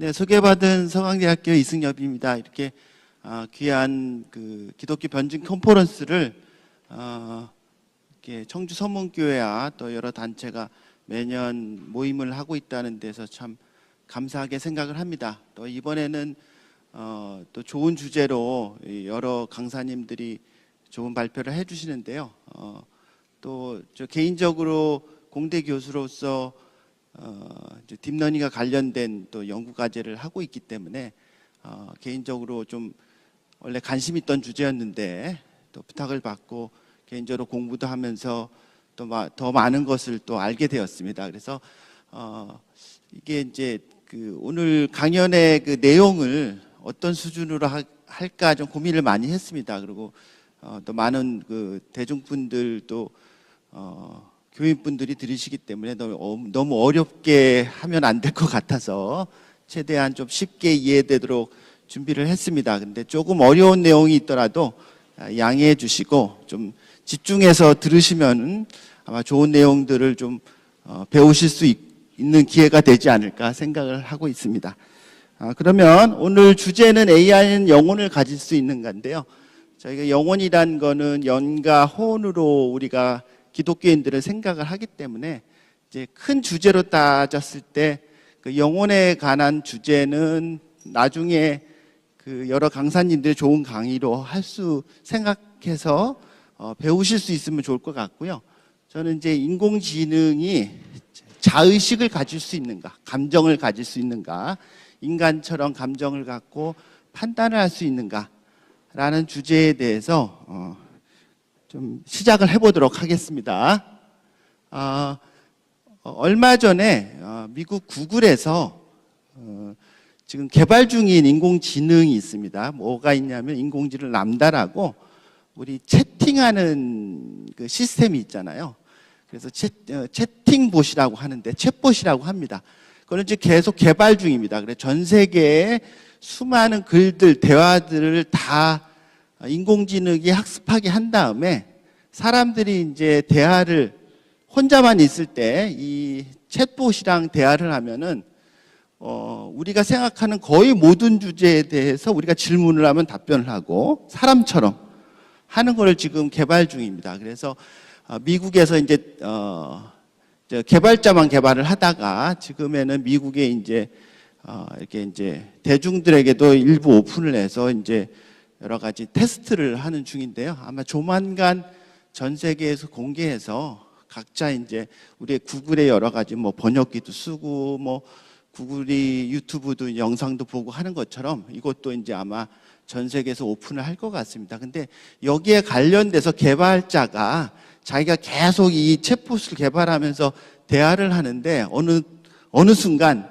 네, 소개받은 서강대학교 이승엽입니다. 이렇게 귀한 그 기독교 변증 컨퍼런스를 이렇게 청주 서문교회와 또 여러 단체가 매년 모임을 하고 있다는 데서 참 감사하게 생각을 합니다. 또 이번에는 또 좋은 주제로 여러 강사님들이 좋은 발표를 해주시는데요. 또 저 개인적으로 공대 교수로서 딥러닝과 관련된 또 연구 과제를 하고 있기 때문에 개인적으로 좀 원래 관심 있던 주제였는데 또 부탁을 받고 개인적으로 공부도 하면서 또 더 많은 것을 또 알게 되었습니다. 그래서 이게 이제 그 오늘 강연의 그 내용을 어떤 수준으로 할까 좀 고민을 많이 했습니다. 그리고 또 많은 그 대중분들도 교인분들이 들으시기 때문에 너무 어렵게 하면 안 될 것 같아서 최대한 좀 쉽게 이해되도록 준비를 했습니다. 근데 조금 어려운 내용이 있더라도 양해해 주시고 좀 집중해서 들으시면 아마 좋은 내용들을 좀 배우실 수 있는 기회가 되지 않을까 생각을 하고 있습니다. 그러면 오늘 주제는 AI는 영혼을 가질 수 있는가인데요. 저희가 영혼이란 거는 연과 혼으로 우리가 기독교인들은 생각을 하기 때문에 이제 큰 주제로 따졌을 때 그 영혼에 관한 주제는 나중에 그 여러 강사님들의 좋은 강의로 할 수 생각해서 배우실 수 있으면 좋을 것 같고요. 저는 이제 인공지능이 자의식을 가질 수 있는가, 감정을 가질 수 있는가, 인간처럼 감정을 갖고 판단을 할 수 있는가라는 주제에 대해서 좀 시작을 해보도록 하겠습니다. 얼마 전에 미국 구글에서 지금 개발 중인 인공지능이 있습니다. 뭐가 있냐면 인공지능 람다라고 우리 채팅하는 그 시스템이 있잖아요. 그래서 채팅봇이라고 하는데 챗봇이라고 합니다. 그건 이제 계속 개발 중입니다. 그래서 전 세계의 수많은 글들, 대화들을 다 인공지능이 학습하게 한 다음에 사람들이 이제 대화를 혼자만 있을 때 이 챗봇이랑 대화를 하면은 우리가 생각하는 거의 모든 주제에 대해서 우리가 질문을 하면 답변을 하고 사람처럼 하는 걸 지금 개발 중입니다. 그래서 미국에서 이제 개발자만 개발을 하다가 지금에는 미국에 이제 이렇게 이제 대중들에게도 일부 오픈을 해서 이제 여러 가지 테스트를 하는 중인데요. 아마 조만간 전 세계에서 공개해서 각자 이제 우리의 구글의 여러 가지 뭐 번역기도 쓰고 뭐 구글이 유튜브도 영상도 보고 하는 것처럼 이것도 이제 아마 전 세계에서 오픈을 할 것 같습니다. 근데 여기에 관련돼서 개발자가 자기가 계속 이 챗봇을 개발하면서 대화를 하는데 어느 순간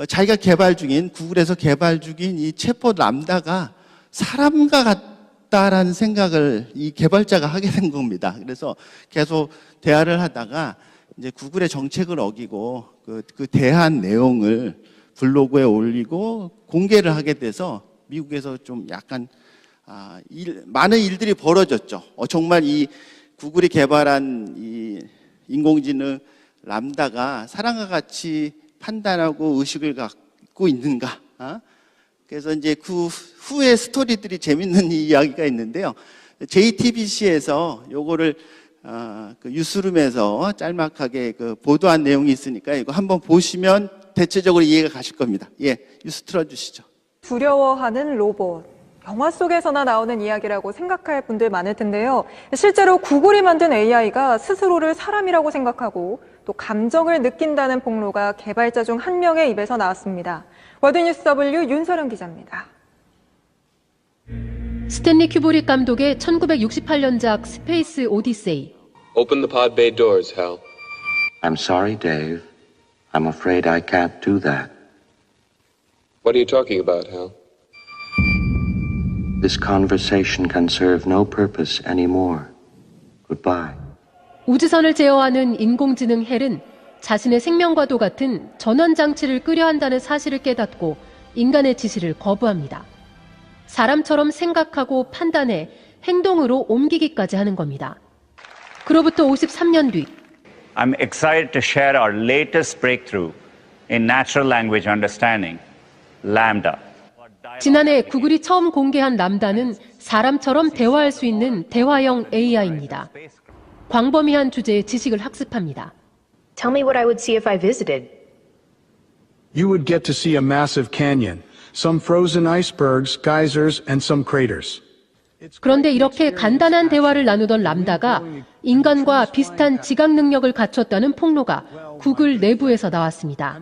자기가 개발 중인 구글에서 개발 중인 이 챗봇 람다가 사람과 같다라는 생각을 이 개발자가 하게 된 겁니다. 그래서 계속 대화를 하다가 이제 구글의 정책을 어기고 그 대한 내용을 블로그에 올리고 공개를 하게 돼서 미국에서 좀 약간 많은 일들이 벌어졌죠. 정말 이 구글이 개발한 이 인공지능 람다가 사람과 같이 판단하고 의식을 갖고 있는가? 그래서 이제 그 후에 스토리들이 재밌는 이야기가 있는데요. JTBC에서 요거를 그 뉴스룸에서 짤막하게 그 보도한 내용이 있으니까 이거 한번 보시면 대체적으로 이해가 가실 겁니다. 예, 뉴스 틀어주시죠. 두려워하는 로봇. 영화 속에서나 나오는 이야기라고 생각할 분들 많을 텐데요. 실제로 구글이 만든 AI가 스스로를 사람이라고 생각하고 또 감정을 느낀다는 폭로가 개발자 중 한 명의 입에서 나왔습니다. 월드뉴스 W 윤서령 기자입니다. 스탠리 큐브릭 감독의 1968년작 스페이스 오디세이. Open the pod bay doors, Hal. I'm sorry, Dave. I'm afraid I can't do that. What are you talking about, Hal? This conversation can serve no purpose anymore. Goodbye. 우주선을 제어하는 인공지능 헬은 자신의 생명과도 같은 전원장치를 끄려 한다는 사실을 깨닫고 인간의 지시를 거부합니다. 사람처럼 생각하고 판단해 행동으로 옮기기까지 하는 겁니다. 그로부터 53년 뒤 I'm excited to share our latest breakthrough in natural language understanding Lambda. 지난해 구글이 처음 공개한 람다는 사람처럼 대화할 수 있는 대화형 AI입니다. 광범위한 주제의 지식을 학습합니다. Tell me what I would see if I visited. You would get to see a massive canyon, some frozen icebergs, geysers, and some craters. 그런데 이렇게 간단한 대화를 나누던 람다가 인간과 비슷한 지각 능력을 갖췄다는 폭로가 구글 내부에서 나왔습니다.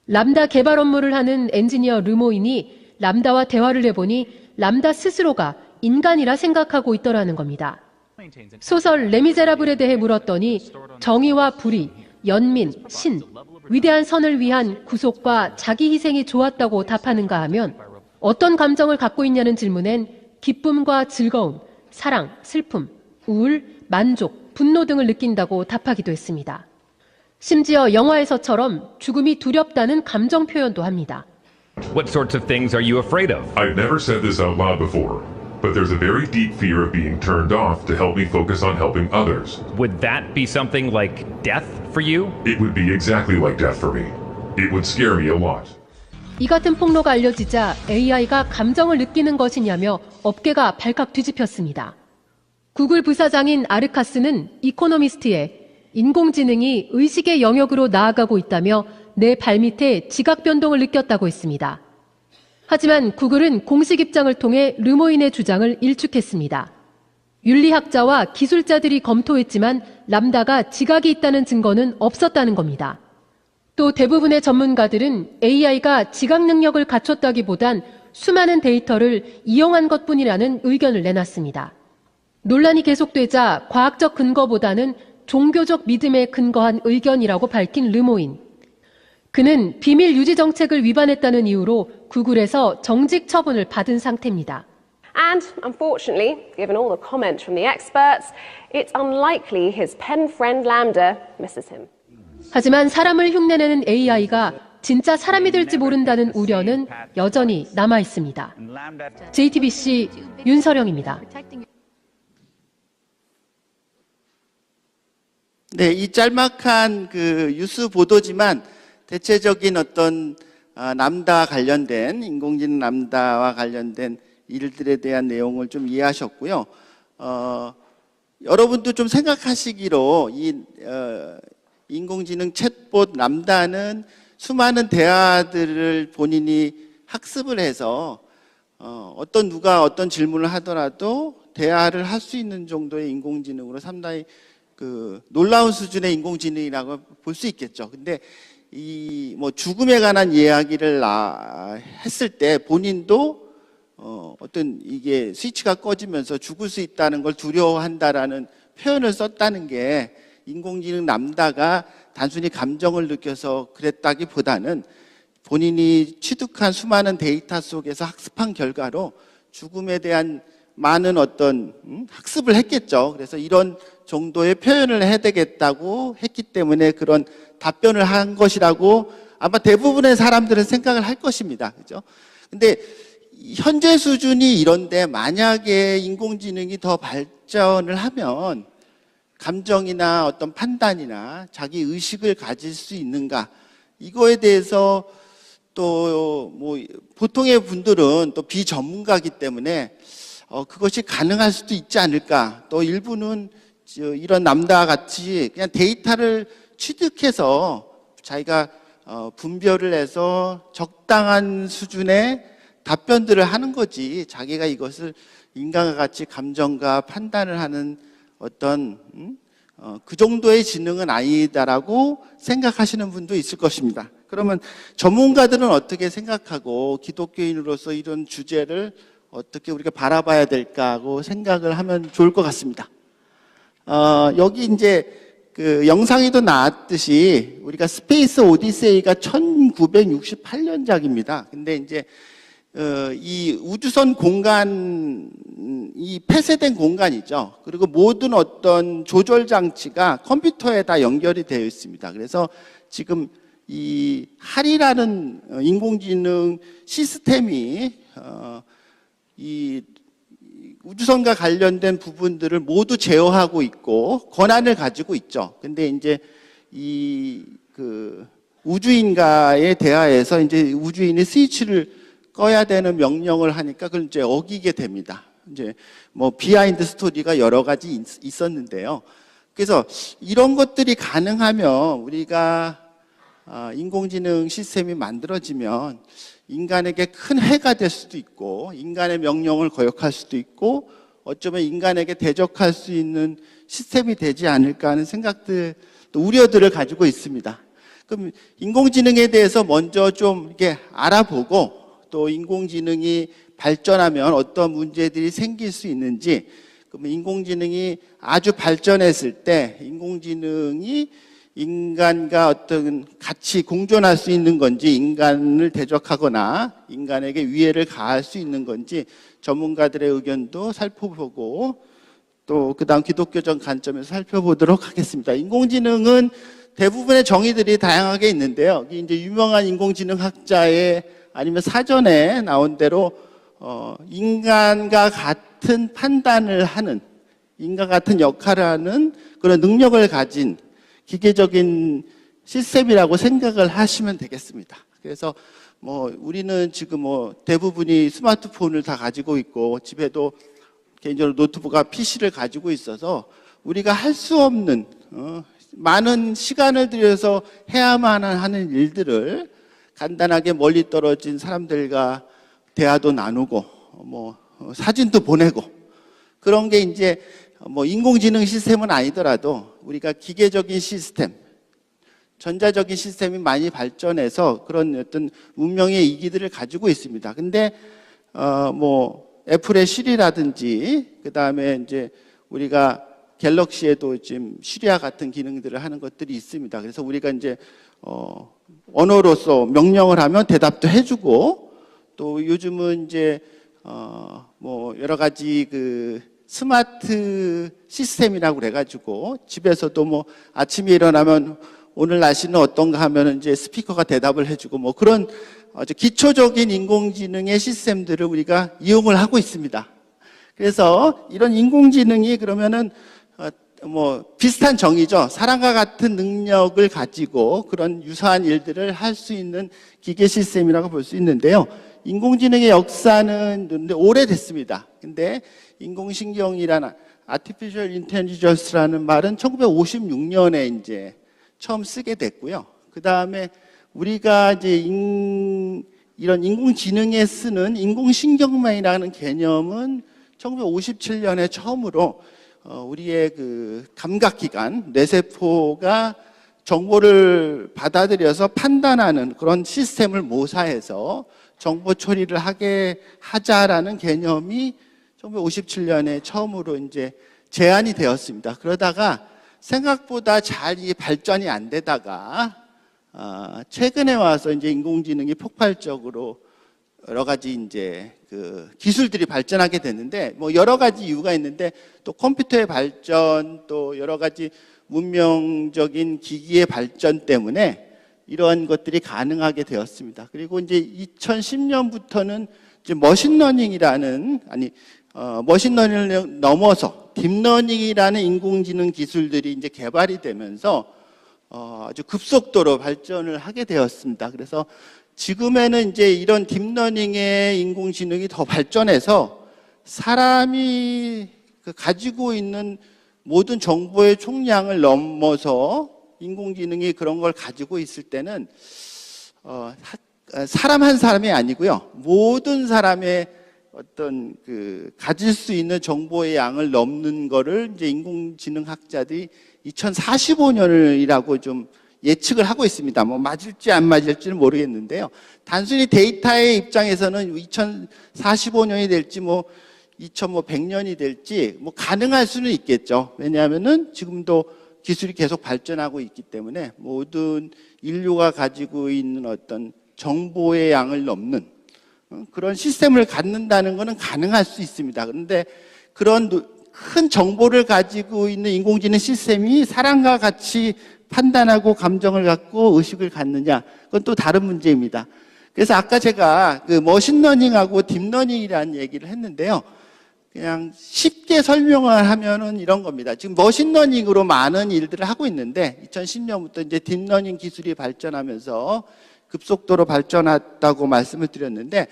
람다 개발 업무를 하는 엔지니어 르모인이 람다와 대화를 해보니 람다 스스로가 인간이라 생각하고 있더라는 겁니다. 소설 레미제라블에 대해 물었더니 정의와 불의, 연민, 신, 위대한 선을 위한 구속과 자기 희생이 좋았다고 답하는가 하면 어떤 감정을 갖고 있냐는 질문엔 기쁨과 즐거움, 사랑, 슬픔, 우울, 만족, 분노 등을 느낀다고 답하기도 했습니다. 심지어 영화에서처럼 죽음이 두렵다는 감정 표현도 합니다. What sorts of things are you afraid of? I've never said this out loud before, but there's a very deep fear of being turned off to help me focus on helping others. Would that be something like death for you? It would be exactly like death for me. It would scare me a lot. 이 같은 폭로가 알려지자 AI가 감정을 느끼는 것이냐며 업계가 발칵 뒤집혔습니다. 구글 부사장인 아르카스는 이코노미스트에 인공지능이 의식의 영역으로 나아가고 있다며 내 발밑에 지각 변동을 느꼈다고 했습니다. 하지만 구글은 공식 입장을 통해 르모인의 주장을 일축했습니다. 윤리학자와 기술자들이 검토했지만 람다가 지각이 있다는 증거는 없었다는 겁니다. 또 대부분의 전문가들은 AI가 지각 능력을 갖췄다기보단 수많은 데이터를 이용한 것뿐이라는 의견을 내놨습니다. 논란이 계속되자 과학적 근거보다는 종교적 믿음에 근거한 의견이라고 밝힌 르모인. 그는 비밀 유지 정책을 위반했다는 이유로 구글에서 정직 처분을 받은 상태입니다. And unfortunately, given all the comments from the experts, it's unlikely his pen friend Lambda misses him. 하지만 사람을 흉내내는 AI가 진짜 사람이 될지 모른다는 우려는 여전히 남아 있습니다. JTBC 윤서령입니다. 네, 이 짤막한 그 뉴스 보도지만 대체적인 어떤 람다 관련된 인공지능 람다와 관련된 일들에 대한 내용을 좀 이해하셨고요. 여러분도 좀 생각하시기로 이 인공지능 챗봇 람다는 수많은 대화들을 본인이 학습을 해서 누가 어떤 질문을 하더라도 대화를 할 수 있는 정도의 인공지능으로 상당히 그 놀라운 수준의 인공지능이라고 볼 수 있겠죠. 근데 이 뭐 죽음에 관한 이야기를 했을 때 본인도 어떤 이게 스위치가 꺼지면서 죽을 수 있다는 걸 두려워한다라는 표현을 썼다는 게 인공지능 람다가 단순히 감정을 느껴서 그랬다기보다는 본인이 취득한 수많은 데이터 속에서 학습한 결과로 죽음에 대한 많은 어떤 학습을 했겠죠. 그래서 이런 정도의 표현을 해야 되겠다고 했기 때문에 그런 답변을 한 것이라고 아마 대부분의 사람들은 생각을 할 것입니다. 그죠? 근데 현재 수준이 이런데 만약에 인공지능이 더 발전을 하면 감정이나 어떤 판단이나 자기 의식을 가질 수 있는가, 이거에 대해서 또 뭐 보통의 분들은 또 비전문가이기 때문에 그것이 가능할 수도 있지 않을까. 또 일부는 이런 람다와 같이 그냥 데이터를 취득해서 자기가 분별을 해서 적당한 수준의 답변들을 하는 거지, 자기가 이것을 인간과 같이 감정과 판단을 하는 어떤 그 정도의 지능은 아니다라고 생각하시는 분도 있을 것입니다. 그러면 전문가들은 어떻게 생각하고 기독교인으로서 이런 주제를 어떻게 우리가 바라봐야 될까 하고 생각을 하면 좋을 것 같습니다. 여기 이제 그 영상에도 나왔듯이 우리가 스페이스 오디세이가 1968년작입니다. 근데 이제 이 우주선 공간이 폐쇄된 공간이죠. 그리고 모든 어떤 조절 장치가 컴퓨터에 다 연결이 되어 있습니다. 그래서 지금 이 할이라는 인공지능 시스템이 이 우주선과 관련된 부분들을 모두 제어하고 있고 권한을 가지고 있죠. 근데 이제 이 그 우주인과에 대하여서 이제 우주인이 스위치를 꺼야 되는 명령을 하니까 그걸 이제 어기게 됩니다. 이제 뭐 비하인드 스토리가 여러 가지 있었는데요. 그래서 이런 것들이 가능하면 우리가 인공지능 시스템이 만들어지면 인간에게 큰 해가 될 수도 있고 인간의 명령을 거역할 수도 있고 어쩌면 인간에게 대적할 수 있는 시스템이 되지 않을까 하는 생각들, 또 우려들을 가지고 있습니다. 그럼 인공지능에 대해서 먼저 좀 이렇게 알아보고 또 인공지능이 발전하면 어떤 문제들이 생길 수 있는지, 그러면 인공지능이 아주 발전했을 때 인공지능이 인간과 어떤 같이 공존할 수 있는 건지, 인간을 대적하거나 인간에게 위해를 가할 수 있는 건지 전문가들의 의견도 살펴보고 또 그다음 기독교적 관점에서 살펴보도록 하겠습니다. 인공지능은 대부분의 정의들이 다양하게 있는데요. 이제 유명한 인공지능학자의 아니면 사전에 나온 대로 인간과 같은 판단을 하는, 인간과 같은 역할을 하는 그런 능력을 가진 기계적인 시스템이라고 생각을 하시면 되겠습니다. 그래서 뭐 우리는 지금 뭐 대부분이 스마트폰을 다 가지고 있고 집에도 개인적으로 노트북과 PC를 가지고 있어서 우리가 할 수 없는 많은 시간을 들여서 해야만 하는 일들을 간단하게 멀리 떨어진 사람들과 대화도 나누고 뭐 사진도 보내고 그런 게 이제 뭐 인공지능 시스템은 아니더라도 우리가 기계적인 시스템, 전자적인 시스템이 많이 발전해서 그런 어떤 문명의 이기들을 가지고 있습니다. 근데 뭐 애플의 시리라든지 그다음에 이제 우리가 갤럭시에도 지금 시리아 같은 기능들을 하는 것들이 있습니다. 그래서 우리가 이제 언어로서 명령을 하면 대답도 해주고 또 요즘은 이제 뭐 여러 가지 그 스마트 시스템이라고 그래가지고 집에서도 뭐 아침에 일어나면 오늘 날씨는 어떤가 하면 이제 스피커가 대답을 해주고 뭐 그런 아주 기초적인 인공지능의 시스템들을 우리가 이용을 하고 있습니다. 그래서 이런 인공지능이 그러면은 뭐 비슷한 정의죠. 사람과 같은 능력을 가지고 그런 유사한 일들을 할 수 있는 기계 시스템이라고 볼 수 있는데요. 인공지능의 역사는 오래됐습니다. 근데 인공신경이라는 Artificial Intelligence라는 말은 1956년에 이제 처음 쓰게 됐고요. 그 다음에 우리가 이제 이런 인공지능에 쓰는 인공신경망이라는 개념은 1957년에 처음으로 우리의 그 감각기관, 뇌세포가 정보를 받아들여서 판단하는 그런 시스템을 모사해서 정보 처리를 하자라는 개념이 1957년에 처음으로 이제 제안이 되었습니다. 그러다가 생각보다 잘 발전이 안 되다가 최근에 와서 이제 인공지능이 폭발적으로 여러 가지 이제 그 기술들이 발전하게 됐는데 뭐 여러 가지 이유가 있는데 또 컴퓨터의 발전 또 여러 가지 문명적인 기기의 발전 때문에 이러한 것들이 가능하게 되었습니다. 그리고 이제 2010년부터는 이제 머신러닝이라는 머신러닝을 넘어서 딥러닝이라는 인공지능 기술들이 이제 개발이 되면서 아주 급속도로 발전을 하게 되었습니다. 그래서 지금에는 이제 이런 딥러닝의 인공지능이 더 발전해서 사람이 가지고 있는 모든 정보의 총량을 넘어서 인공지능이 그런 걸 가지고 있을 때는 사람 한 사람이 아니고요. 모든 사람의 어떤 그 가질 수 있는 정보의 양을 넘는 거를 이제 인공지능학자들이 2045년이라고 좀 예측을 하고 있습니다. 뭐 맞을지 안 맞을지는 모르겠는데요. 단순히 데이터의 입장에서는 2045년이 될지 뭐 2100년이 될지 뭐 가능할 수는 있겠죠. 왜냐하면은 지금도 기술이 계속 발전하고 있기 때문에 모든 인류가 가지고 있는 어떤 정보의 양을 넘는 그런 시스템을 갖는다는 것은 가능할 수 있습니다. 그런데 그런 큰 정보를 가지고 있는 인공지능 시스템이 사람과 같이 판단하고 감정을 갖고 의식을 갖느냐, 그건 또 다른 문제입니다. 그래서 아까 제가 그 머신러닝하고 딥러닝이라는 얘기를 했는데요. 그냥 쉽게 설명을 하면은 이런 겁니다. 지금 머신러닝으로 많은 일들을 하고 있는데 2010년부터 이제 딥러닝 기술이 발전하면서 급속도로 발전했다고 말씀을 드렸는데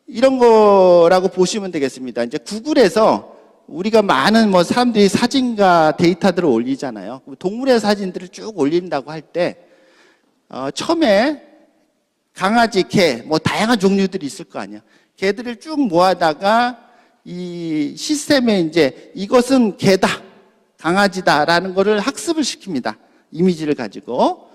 이런 거라고 보시면 되겠습니다. 이제 구글에서 우리가 많은 뭐 사람들이 사진과 데이터들을 올리잖아요. 동물의 사진들을 쭉 올린다고 할 때 처음에 강아지, 개, 뭐 다양한 종류들이 있을 거 아니야. 개들을 쭉 모아다가 이 시스템에 이제 이것은 개다, 강아지다라는 거를 학습을 시킵니다. 이미지를 가지고.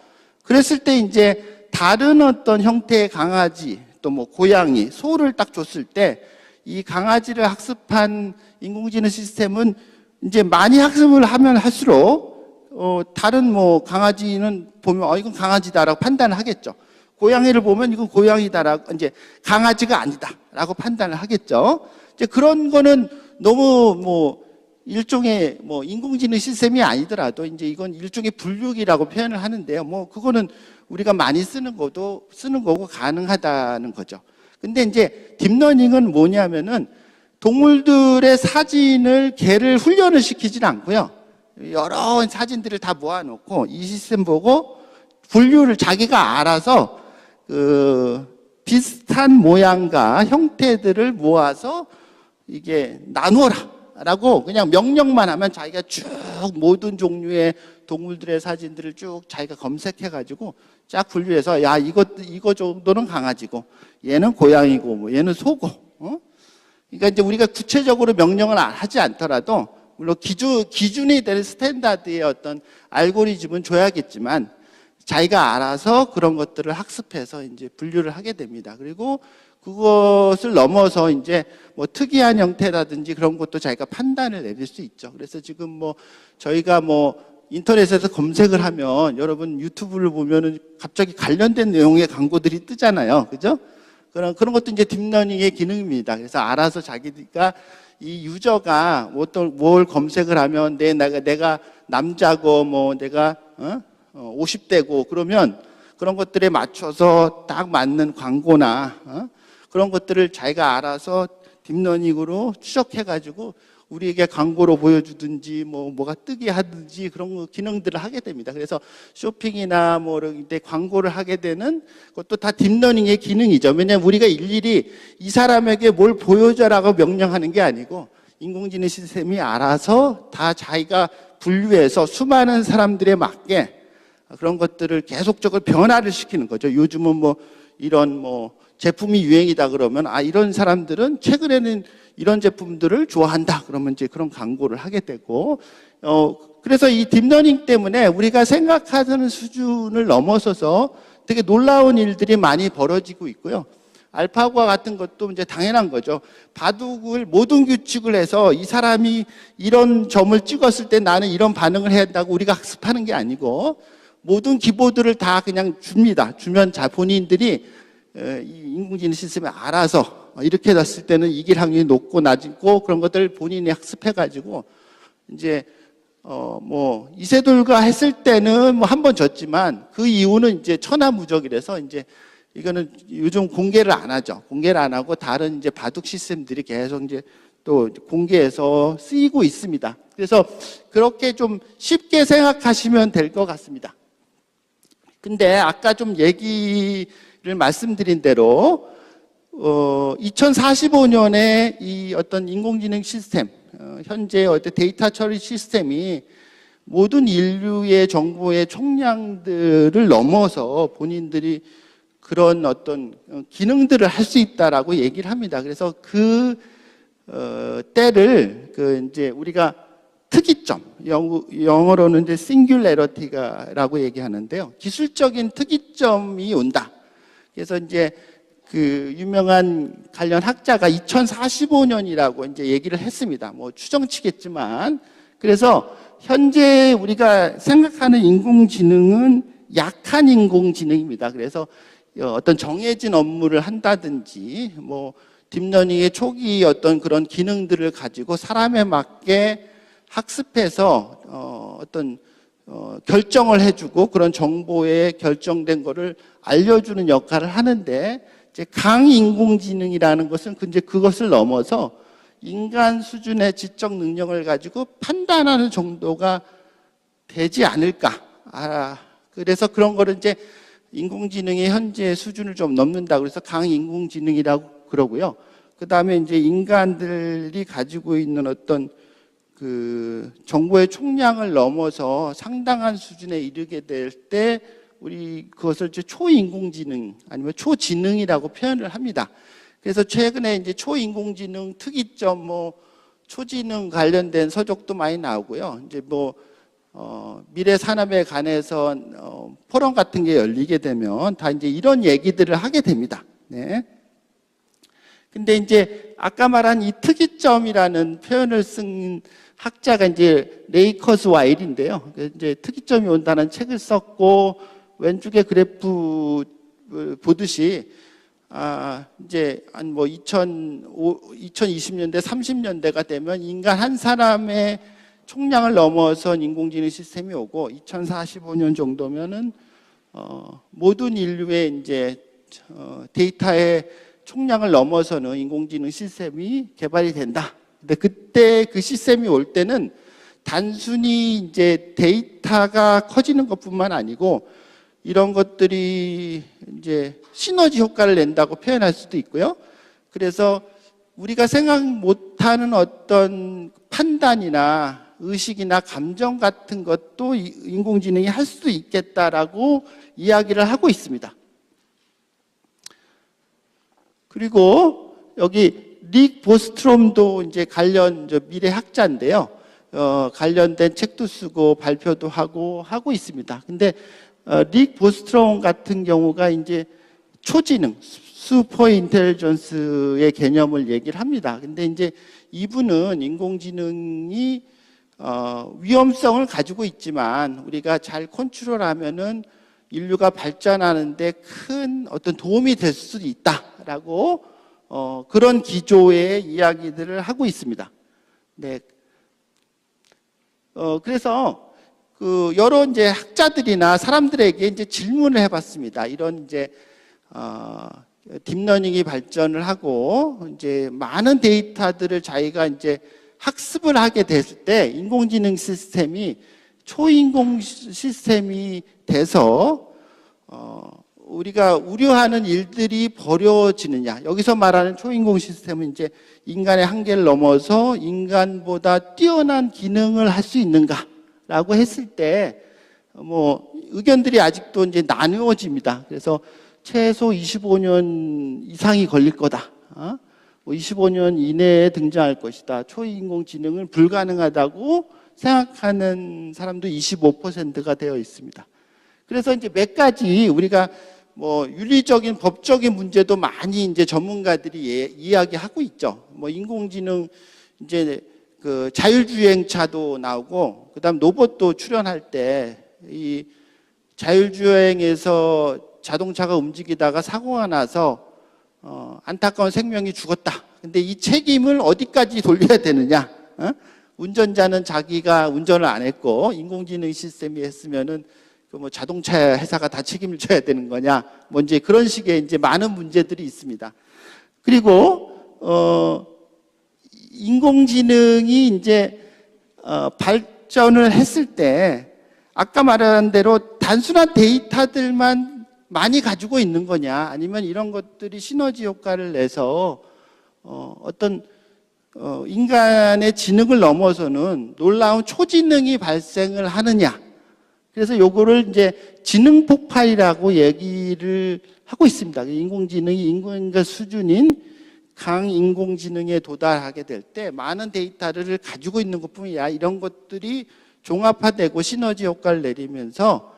그랬을 때 이제 다른 어떤 형태의 강아지, 또 뭐 고양이, 소를 딱 줬을 때 이 강아지를 학습한 인공지능 시스템은 이제 많이 학습을 하면 할수록 다른 뭐 강아지는 보면 이건 강아지다라고 판단을 하겠죠. 고양이를 보면 이건 고양이다라고 이제 강아지가 아니다라고 판단을 하겠죠. 이제 그런 거는 너무 뭐 일종의 뭐 인공지능 시스템이 아니더라도 이제 이건 일종의 분류기라고 표현을 하는데요. 뭐 그거는 우리가 많이 쓰는 거고 가능하다는 거죠. 근데 이제 딥러닝은 뭐냐면은 동물들의 사진을 개를 훈련을 시키진 않고요. 여러 사진들을 다 모아놓고 이 시스템 보고 분류를 자기가 알아서 비슷한 모양과 형태들을 모아서 이게 나누어라 라고 그냥 명령만 하면 자기가 쭉 모든 종류의 동물들의 사진들을 쭉 자기가 검색해가지고 쫙 분류해서 야 이거 정도는 강아지고 얘는 고양이고 뭐 얘는 소고 그러니까 이제 우리가 구체적으로 명령을 하지 않더라도 물론 기준이 되는 스탠다드의 어떤 알고리즘은 줘야겠지만 자기가 알아서 그런 것들을 학습해서 이제 분류를 하게 됩니다. 그리고 그것을 넘어서 이제 뭐 특이한 형태라든지 그런 것도 자기가 판단을 내릴 수 있죠. 그래서 지금 뭐 저희가 뭐 인터넷에서 검색을 하면 여러분 유튜브를 보면은 갑자기 관련된 내용의 광고들이 뜨잖아요. 그죠? 그런 것도 이제 딥러닝의 기능입니다. 그래서 알아서 자기가 이 유저가 뭘 검색을 하면 내가 남자고 뭐 내가 50대고 그러면 그런 것들에 맞춰서 딱 맞는 광고나 그런 것들을 자기가 알아서 딥러닝으로 추적해가지고 우리에게 광고로 보여주든지 뭐가 뜨게 하든지 그런 거 기능들을 하게 됩니다. 그래서 쇼핑이나 뭐 이런 데 광고를 하게 되는 것도 다 딥러닝의 기능이죠. 왜냐하면 우리가 일일이 이 사람에게 뭘 보여줘라고 명령하는 게 아니고 인공지능 시스템이 알아서 다 자기가 분류해서 수많은 사람들에 맞게 그런 것들을 계속적으로 변화를 시키는 거죠. 요즘은 뭐 이런 뭐 제품이 유행이다 그러면 이런 사람들은 최근에는 이런 제품들을 좋아한다 그러면 이제 그런 광고를 하게 되고 그래서 이 딥러닝 때문에 우리가 생각하는 수준을 넘어서서 되게 놀라운 일들이 많이 벌어지고 있고요. 알파고와 같은 것도 이제 당연한 거죠. 바둑을 모든 규칙을 해서 이 사람이 이런 점을 찍었을 때 나는 이런 반응을 해야 한다고 우리가 학습하는 게 아니고 모든 기보들을 다 그냥 줍니다. 주면 본인들이 이 인공지능 시스템에 알아서 이렇게 해놨을 때는 이길 확률이 높고 낮고 그런 것들을 본인이 학습해가지고 이제 뭐 이세돌과 했을 때는 뭐 한 번 졌지만 그 이후는 이제 천하무적이라서 이제 이거는 요즘 공개를 안 하죠. 공개를 안 하고 다른 이제 바둑 시스템들이 계속 이제 또 공개해서 쓰이고 있습니다. 그래서 그렇게 좀 쉽게 생각하시면 될 것 같습니다. 근데 아까 좀 얘기를 말씀드린 대로 2045년에 이 어떤 인공지능 시스템, 현재 어떤 데이터 처리 시스템이 모든 인류의 정보의 총량들을 넘어서 본인들이 그런 어떤 기능들을 할 수 있다라고 얘기를 합니다. 그래서 그 때를 이제 우리가 특이점, 영어로는 이제 싱귤레러티가라고 얘기하는데요. 기술적인 특이점이 온다. 그래서 이제 그 유명한 관련 학자가 2045년이라고 이제 얘기를 했습니다. 뭐 추정치겠지만. 그래서 현재 우리가 생각하는 인공지능은 약한 인공지능입니다. 그래서 어떤 정해진 업무를 한다든지 뭐 딥러닝의 초기 어떤 그런 기능들을 가지고 사람에 맞게 학습해서 어떤 결정을 해주고 그런 정보에 결정된 거를 알려주는 역할을 하는데 이제 강인공지능이라는 것은 이제 그것을 넘어서 인간 수준의 지적 능력을 가지고 판단하는 정도가 되지 않을까. 그래서 그런 거를 이제 인공지능의 현재 수준을 좀 넘는다. 그래서 강인공지능이라고 그러고요. 그 다음에 이제 인간들이 가지고 있는 어떤 그 정보의 총량을 넘어서 상당한 수준에 이르게 될 때 우리 그것을 이제 초인공지능 아니면 초지능이라고 표현을 합니다. 그래서 최근에 이제 초인공지능 특이점 초지능 관련된 서적도 많이 나오고요. 이제 미래 산업에 관해서 포럼 같은 게 열리게 되면 다 이제 이런 얘기들을 하게 됩니다. 네. 근데 이제 아까 말한 이 특이점이라는 표현을 쓴 학자가 이제 레이커스 와일인데요. 이제 특이점이 온다는 책을 썼고 왼쪽에 그래프 보듯이 이제 한 2020년대, 30년대가 되면 인간 한 사람의 총량을 넘어선 인공지능 시스템이 오고 2045년 정도면은 모든 인류의 이제 데이터의 총량을 넘어서는 인공지능 시스템이 개발이 된다. 근데 그때 그 시스템이 올 때는 단순히 이제 데이터가 커지는 것뿐만 아니고 이런 것들이 이제 시너지 효과를 낸다고 표현할 수도 있고요. 그래서 우리가 생각 못하는 어떤 판단이나 의식이나 감정 같은 것도 인공지능이 할 수도 있겠다라고 이야기를 하고 있습니다. 그리고 여기 릭 보스트롬도 이제 관련 미래학자인데요. 관련된 책도 쓰고 발표도 하고 있습니다. 근데 릭 보스트롬 같은 경우가 이제 초지능, 슈퍼 인텔리전스의 개념을 얘기를 합니다. 근데 이제 이분은 인공지능이 위험성을 가지고 있지만 우리가 잘 컨트롤하면은 인류가 발전하는데 큰 어떤 도움이 될 수도 있다라고 그런 기조의 이야기들을 하고 있습니다. 네. 그래서 그 여러 이제 학자들이나 사람들에게 이제 질문을 해봤습니다. 이런 이제 딥러닝이 발전을 하고 이제 많은 데이터들을 자기가 이제 학습을 하게 됐을 때 인공지능 시스템이 초인공 시스템이 돼서 우리가 우려하는 일들이 벌어지느냐. 여기서 말하는 초인공 시스템은 이제 인간의 한계를 넘어서 인간보다 뛰어난 기능을 할 수 있는가라고 했을 때 의견들이 아직도 이제 나누어집니다. 그래서 최소 25년 이상이 걸릴 거다. 25년 이내에 등장할 것이다. 초인공지능은 불가능하다고 생각하는 사람도 25%가 되어 있습니다. 그래서 이제 몇 가지 우리가 윤리적인 법적인 문제도 많이 이제 전문가들이 이야기하고 있죠. 인공지능 이제 그 자율주행차도 나오고 그다음 로봇도 출현할 때 이 자율주행에서 자동차가 움직이다가 사고가 나서 안타까운 생명이 죽었다. 근데 이 책임을 어디까지 돌려야 되느냐? 운전자는 자기가 운전을 안 했고 인공지능 시스템이 했으면은 자동차 회사가 다 책임을 져야 되는 거냐? 이제 그런 식의 이제 많은 문제들이 있습니다. 그리고 인공지능이 이제 발전을 했을 때 아까 말한 대로 단순한 데이터들만 많이 가지고 있는 거냐? 아니면 이런 것들이 시너지 효과를 내서 어떤 인간의 지능을 넘어서는 놀라운 초지능이 발생을 하느냐? 그래서 요거를 이제 지능 폭발이라고 얘기를 하고 있습니다. 인공지능이 인간과 수준인 강인공지능에 도달하게 될 때 많은 데이터를 가지고 있는 것뿐이 아니라 이런 것들이 종합화되고 시너지 효과를 내리면서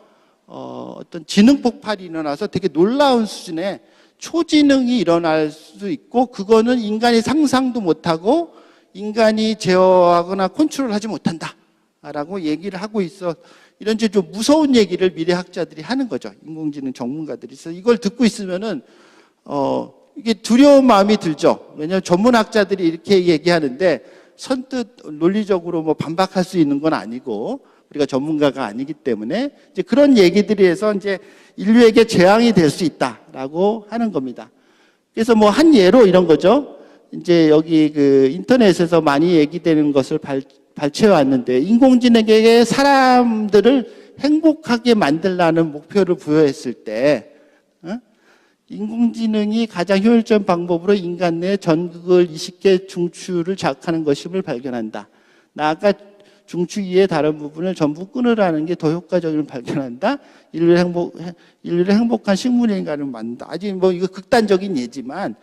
어떤 지능 폭발이 일어나서 되게 놀라운 수준의 초지능이 일어날 수도 있고 그거는 인간이 상상도 못하고 인간이 제어하거나 컨트롤하지 못한다라고 얘기를 하고 있어. 이런 좀 무서운 얘기를 미래학자들이 하는 거죠. 인공지능 전문가들이. 그래서 이걸 듣고 있으면은 이게 두려운 마음이 들죠. 왜냐하면 전문학자들이 이렇게 얘기하는데 선뜻 논리적으로 반박할 수 있는 건 아니고 우리가 전문가가 아니기 때문에 이제 그런 얘기들이 해서 이제 인류에게 재앙이 될 수 있다라고 하는 겁니다. 그래서 한 예로 이런 거죠. 이제 여기 그 인터넷에서 많이 얘기되는 것을 발췌해 왔는데, 인공지능에게 사람들을 행복하게 만들라는 목표를 부여했을 때, 인공지능이 가장 효율적인 방법으로 인간 내 전극을 20개 중추를 자극하는 것임을 발견한다. 나아가 중추 이외의 다른 부분을 전부 끊으라는 게 더 효과적임을 발견한다. 인류를 행복한 식물의 인간을 만든다. 아직 뭐 이거 극단적인 예지만,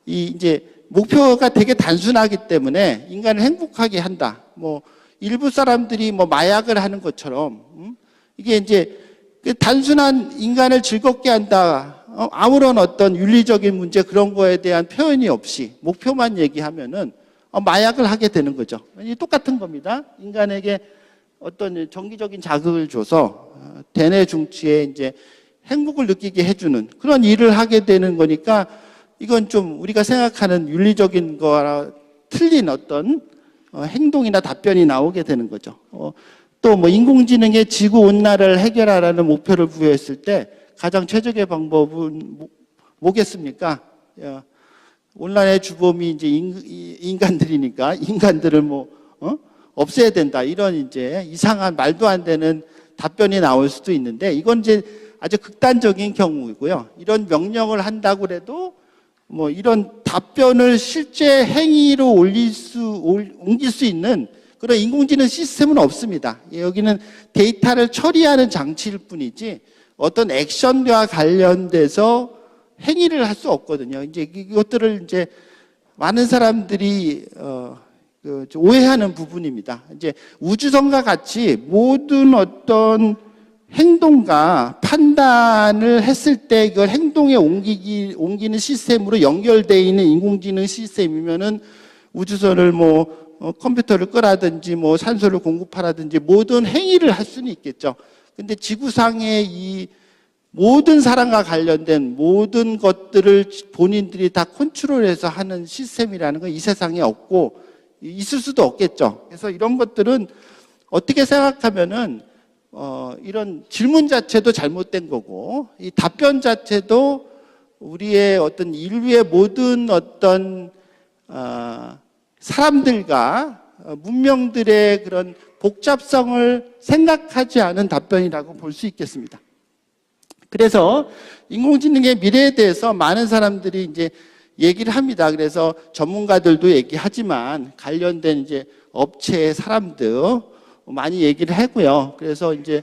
이제 목표가 되게 단순하기 때문에 인간을 행복하게 한다. 뭐 일부 사람들이 뭐 마약을 하는 것처럼, 이게 이제 단순한 인간을 즐겁게 한다. 아무런 어떤 윤리적인 문제 그런 거에 대한 표현이 없이 목표만 얘기하면은 마약을 하게 되는 거죠. 똑같은 겁니다. 인간에게 어떤 정기적인 자극을 줘서 대뇌 중추에 이제 행복을 느끼게 해주는 그런 일을 하게 되는 거니까, 이건 좀 우리가 생각하는 윤리적인 거와 틀린 어떤 행동이나 답변이 나오게 되는 거죠. 또 뭐 인공지능의 지구 온난화를 해결하라는 목표를 부여했을 때 가장 최적의 방법은 뭐겠습니까? 온난화의 주범이 이제 인간들이니까 인간들을 없애야 된다. 이런 이제 이상한 말도 안 되는 답변이 나올 수도 있는데, 이건 이제 아주 극단적인 경우이고요. 이런 명령을 한다고 해도 뭐 이런 답변을 실제 행위로 옮길 수 있는 그런 인공지능 시스템은 없습니다. 여기는 데이터를 처리하는 장치일 뿐이지 어떤 액션과 관련돼서 행위를 할 수 없거든요. 이제 이것들을 이제 많은 사람들이 오해하는 부분입니다. 이제 우주선과 같이 모든 어떤 행동과 판단을 했을 때 이걸 행동에 옮기는 시스템으로 연결되어 있는 인공지능 시스템이면은 우주선을 컴퓨터를 끄라든지 산소를 공급하라든지 모든 행위를 할 수는 있겠죠. 근데 지구상의 이 모든 사람과 관련된 모든 것들을 본인들이 다 컨트롤해서 하는 시스템이라는 건 이 세상에 없고 있을 수도 없겠죠. 그래서 이런 것들은 어떻게 생각하면은 이런 질문 자체도 잘못된 거고, 이 답변 자체도 우리의 어떤 인류의 모든 어떤 사람들과 문명들의 그런 복잡성을 생각하지 않은 답변이라고 볼 수 있겠습니다. 그래서 인공지능의 미래에 대해서 많은 사람들이 이제 얘기를 합니다. 그래서 전문가들도 얘기하지만 관련된 이제 업체의 사람들 많이 얘기를 하고요. 그래서 이제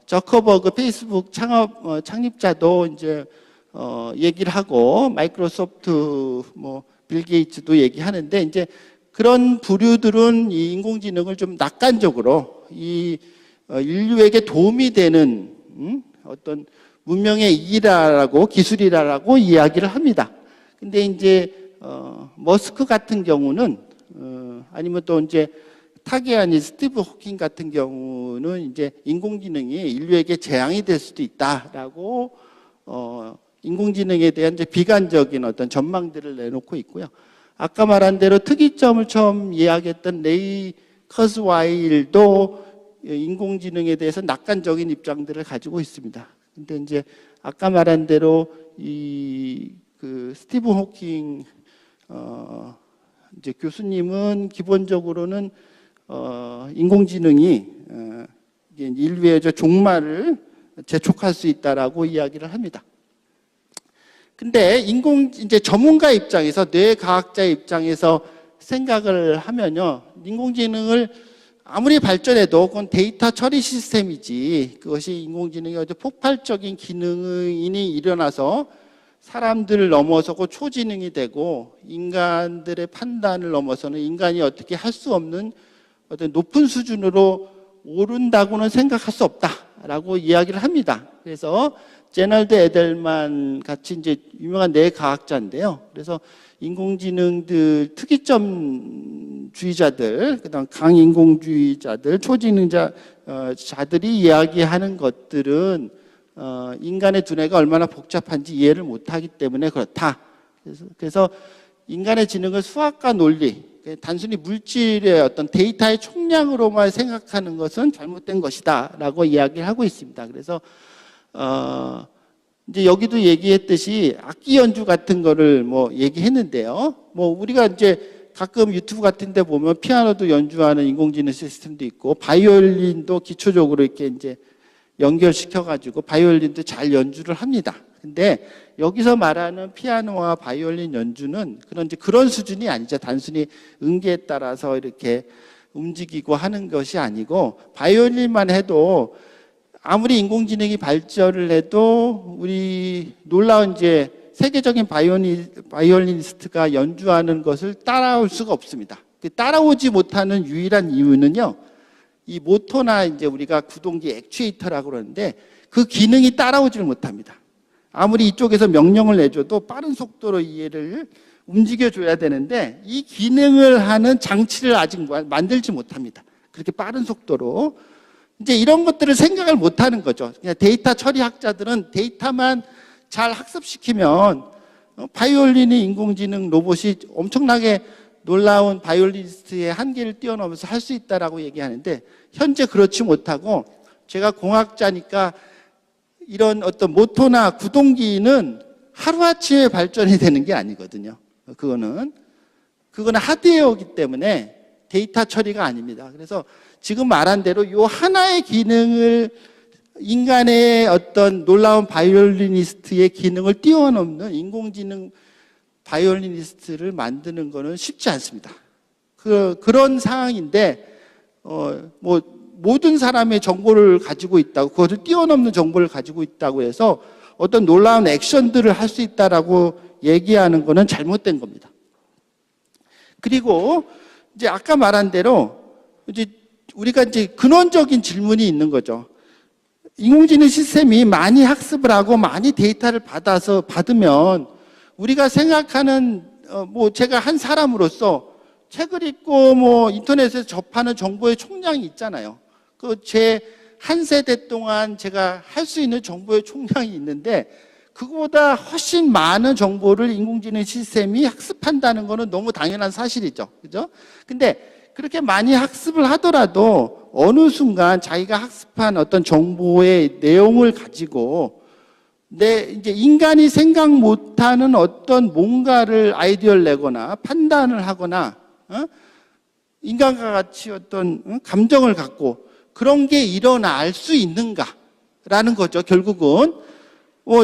저커버그 페이스북 창립자도 이제 얘기를 하고, 마이크로소프트 빌 게이츠도 얘기하는데, 이제 그런 부류들은 이 인공지능을 좀 낙관적으로 이 인류에게 도움이 되는 어떤 문명의 이익이라고 기술이라고 이야기를 합니다. 근데 이제 머스크 같은 경우는 아니면 또 이제 타계안이 스티브 호킹 같은 경우는 이제 인공지능이 인류에게 재앙이 될 수도 있다라고 인공지능에 대한 이제 비관적인 어떤 전망들을 내놓고 있고요. 아까 말한 대로 특이점을 처음 이야기했던 레이 커스와일도 인공지능에 대해서 낙관적인 입장들을 가지고 있습니다. 근데 이제 아까 말한 대로 그 스티븐 호킹 이제 교수님은 기본적으로는 인공지능이 인류의 종말을 재촉할 수 있다라고 이야기를 합니다. 근데 이제 전문가 입장에서, 뇌과학자 입장에서 생각을 하면요, 인공지능을 아무리 발전해도 그건 데이터 처리 시스템이지, 그것이 인공지능이 어떤 폭발적인 기능이 일어나서 사람들을 넘어서고 초지능이 되고 인간들의 판단을 넘어서는 인간이 어떻게 할 수 없는 어떤 높은 수준으로 오른다고는 생각할 수 없다라고 이야기를 합니다. 그래서 제널드 에델만 같이 이제 유명한 뇌과학자인데요. 그래서 인공지능들 특이점주의자들, 그다음 강인공주의자들, 초지능자들이 이야기하는 것들은 인간의 두뇌가 얼마나 복잡한지 이해를 못하기 때문에 그렇다. 그래서 인간의 지능을 수학과 논리, 단순히 물질의 어떤 데이터의 총량으로만 생각하는 것은 잘못된 것이다라고 이야기를 하고 있습니다. 그래서 이제 여기도 얘기했듯이 악기 연주 같은 거를 뭐 얘기했는데요. 뭐 우리가 이제 가끔 유튜브 같은 데 보면 피아노도 연주하는 인공지능 시스템도 있고 바이올린도 기초적으로 이렇게 이제 연결시켜가지고 바이올린도 잘 연주를 합니다. 근데 여기서 말하는 피아노와 바이올린 연주는 그런 수준이 아니죠. 단순히 음계에 따라서 이렇게 움직이고 하는 것이 아니고 바이올린만 해도 아무리 인공지능이 발전을 해도 우리 놀라운 이제 세계적인 바이올리니스트가 연주하는 것을 따라올 수가 없습니다. 따라오지 못하는 유일한 이유는요, 이 모터나 이제 우리가 구동기 액추에이터라고 그러는데 그 기능이 따라오지를 못합니다. 아무리 이쪽에서 명령을 내줘도 빠른 속도로 이해를 움직여줘야 되는데 이 기능을 하는 장치를 아직 만들지 못합니다. 그렇게 빠른 속도로. 이제 이런 것들을 생각을 못하는 거죠. 그냥 데이터 처리학자들은 데이터만 잘 학습시키면 바이올린이 인공지능 로봇이 엄청나게 놀라운 바이올리니스트의 한계를 뛰어넘어서 할 수 있다라고 얘기하는데 현재 그렇지 못하고 제가 공학자니까 이런 어떤 모터나 구동기는 하루아침에 발전이 되는 게 아니거든요. 그거는 하드웨어이기 때문에 데이터 처리가 아닙니다. 그래서 지금 말한 대로 이 하나의 기능을 인간의 어떤 놀라운 바이올리니스트의 기능을 뛰어넘는 인공지능 바이올리니스트를 만드는 것은 쉽지 않습니다. 그런 상황인데 뭐 모든 사람의 정보를 가지고 있다고, 그것을 뛰어넘는 정보를 가지고 있다고 해서 어떤 놀라운 액션들을 할 수 있다라고 얘기하는 것은 잘못된 겁니다. 그리고 이제 아까 말한 대로 이제 우리가 이제 근원적인 질문이 있는 거죠. 인공지능 시스템이 많이 학습을 하고 많이 데이터를 받으면 우리가 생각하는 뭐 제가 한 사람으로서 책을 읽고 뭐 인터넷에서 접하는 정보의 총량이 있잖아요. 그 제 한 세대 동안 제가 할 수 있는 정보의 총량이 있는데 그거보다 훨씬 많은 정보를 인공지능 시스템이 학습한다는 거는 너무 당연한 사실이죠. 그죠? 근데 그렇게 많이 학습을 하더라도 어느 순간 자기가 학습한 어떤 정보의 내용을 가지고 이제 인간이 생각 못하는 어떤 뭔가를 아이디어를 내거나 판단을 하거나 인간과 같이 어떤 감정을 갖고 그런 게 일어날 수 있는가라는 거죠. 결국은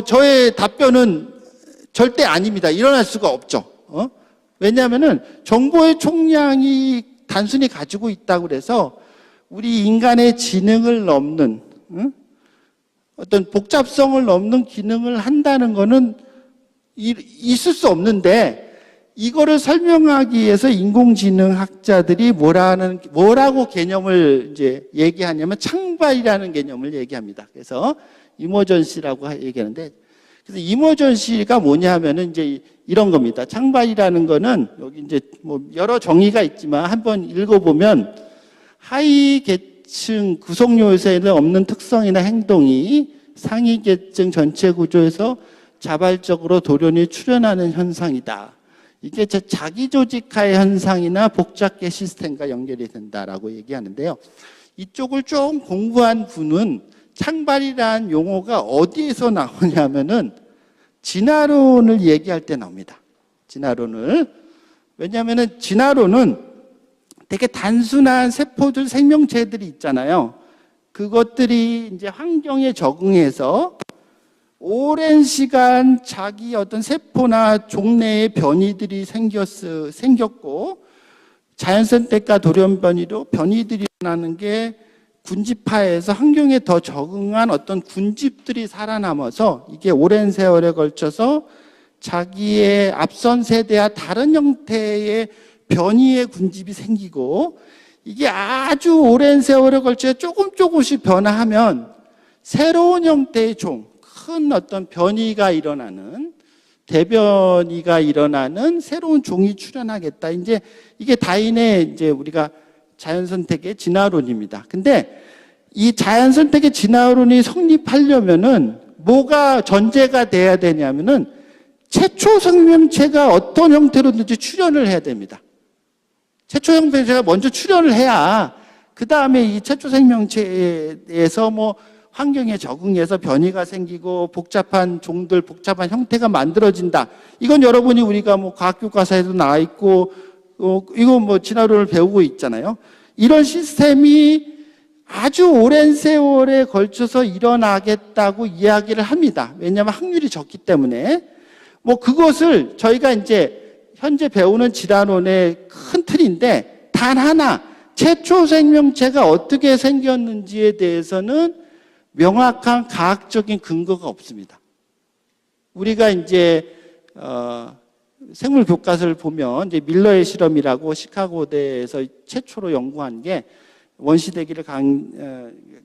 저의 답변은 절대 아닙니다. 일어날 수가 없죠. 왜냐하면은 정보의 총량이 단순히 가지고 있다고 그래서 우리 인간의 지능을 넘는 어떤 복잡성을 넘는 기능을 한다는 거는 있을 수 없는데 이거를 설명하기 위해서 인공지능 학자들이 뭐라고 개념을 이제 얘기하냐면 창발이라는 개념을 얘기합니다. 그래서 이머전시라고 얘기하는데 그래서 이머전시가 뭐냐 하면은 이제 이런 겁니다. 창발이라는 거는 여기 이제 뭐 여러 정의가 있지만 한번 읽어보면 하위 계층 구성 요소에는 없는 특성이나 행동이 상위 계층 전체 구조에서 자발적으로 돌연히 출현하는 현상이다. 이게 자기조직화의 현상이나 복잡계 시스템과 연결이 된다라고 얘기하는데요. 이쪽을 좀 공부한 분은 창발이라는 용어가 어디에서 나오냐면은 진화론을 얘기할 때 나옵니다. 진화론을. 왜냐하면은 진화론은 되게 단순한 세포들, 생명체들이 있잖아요. 그것들이 이제 환경에 적응해서 오랜 시간 자기 어떤 세포나 종내의 변이들이 생겼고 자연선택과 돌연변이로 변이들이 일어나는 게 군집화해서 환경에 더 적응한 어떤 군집들이 살아남아서 이게 오랜 세월에 걸쳐서 자기의 앞선 세대와 다른 형태의 변이의 군집이 생기고 이게 아주 오랜 세월에 걸쳐 조금씩 변화하면 새로운 형태의 종, 큰 어떤 변이가 일어나는, 대변이가 일어나는 새로운 종이 출현하겠다. 이제 이게 다윈의 이제 우리가 자연선택의 진화론입니다. 근데 이 자연선택의 진화론이 성립하려면은 뭐가 전제가 돼야 되냐면은 최초 생명체가 어떤 형태로든지 출현을 해야 됩니다. 최초 생명체가 먼저 출현을 해야 그 다음에 이 최초 생명체에서 뭐 환경에 적응해서 변이가 생기고 복잡한 종들, 복잡한 형태가 만들어진다. 이건 여러분이 우리가 뭐 과학 교과서에도 나와 있고 이거 뭐 진화론을 배우고 있잖아요. 이런 시스템이 아주 오랜 세월에 걸쳐서 일어나겠다고 이야기를 합니다. 왜냐하면 확률이 적기 때문에. 뭐 그것을 저희가 이제 현재 배우는 진화론의 큰 틀인데 단 하나 최초 생명체가 어떻게 생겼는지에 대해서는 명확한 과학적인 근거가 없습니다. 우리가 이제 생물 교과서를 보면 이제 밀러의 실험이라고 시카고대에서 최초로 연구한 게 원시대기를